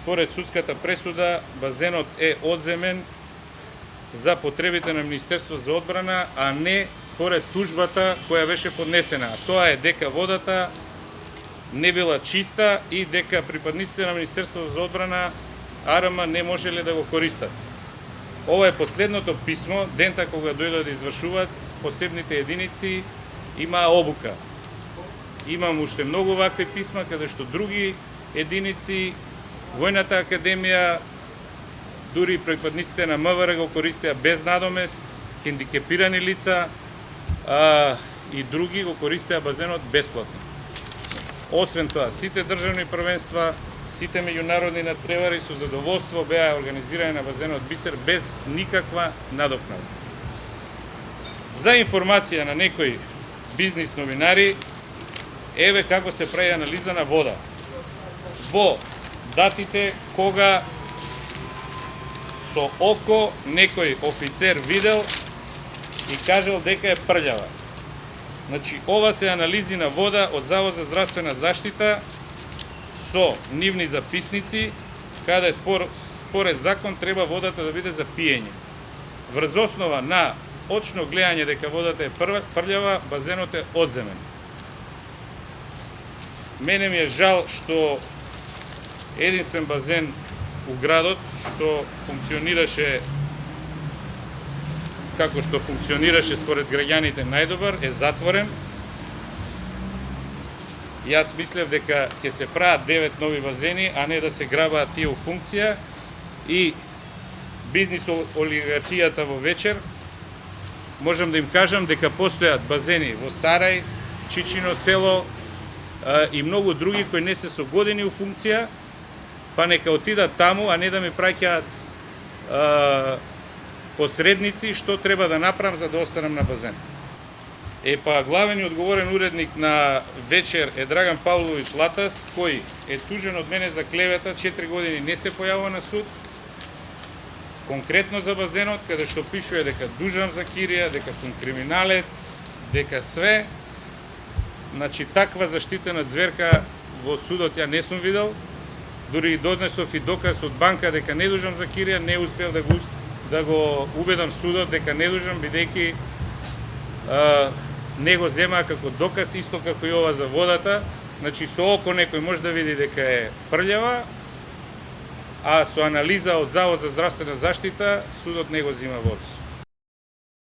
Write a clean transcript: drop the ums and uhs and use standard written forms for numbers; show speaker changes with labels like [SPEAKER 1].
[SPEAKER 1] според судската пресуда, базенот е одземен за потребите на Министерство за одбрана, а не според тужбата која беше поднесена. Тоа е дека водата не била чиста и дека припадниците на Министерство за одбрана АРМ не можеле да го користат. Ова е последното писмо, дента кога дојдат да извршуваат посебните единици, има обука. Имам уште многу вакви писма, каде што други единици, Војната академија, дури припадниците на МВР го користеа без надомест, хендикепирани лица и други го користеа базенот бесплатно. Освен тоа, сите државни првенства, сите меѓународни надпревари со задоволство беа организирани на базенот Бисер без никаква надокнада. За информација на некои бизнис новинари, еве како се прави анализа на вода. Во датите кога со око некој офицер видел и кажал дека е прљава. Значи, ова се анализи на вода од Завод за здравствена заштита со нивни записници, каде според закон треба водата да биде за пиење. Врз основа на очно гледање дека водата е прљава, базенот е одземен. Мене ми е жал што единствен базен у градот, што функционираше како што функционираше според граѓаните најдобар, е затворен. Јас мислев дека ќе се прават 9 нови базени, а не да се грабаат тие у функција, и бизнис олигархијата во вечер. Можам да им кажам дека постојат базени во Сарај, Чичино село и многу други кои не се со години у функција, па нека отидат таму, а не да ми праќаат посредници што треба да направам за да останам на базен. Па главен и одговорен уредник на вечер е Драган Павлович Латас, кој е тужен од мене за клевета, 4 години не се појавува на суд, конкретно за базенот, каде што пишува дека дужам за кирија, дека сум криминалец, дека све. Значи, таква заштитена зверка во судот ја не сум видел. Дури донесов и доказ од банка дека не дужам за кирија, не успев да го убедам судот дека не дужам, бидејќи не го земаа како доказ, исто како и ова за водата. Значи, со око некој може да види дека е прљава, а со анализа од Завод за здравствена заштита судот не го зема во обзир.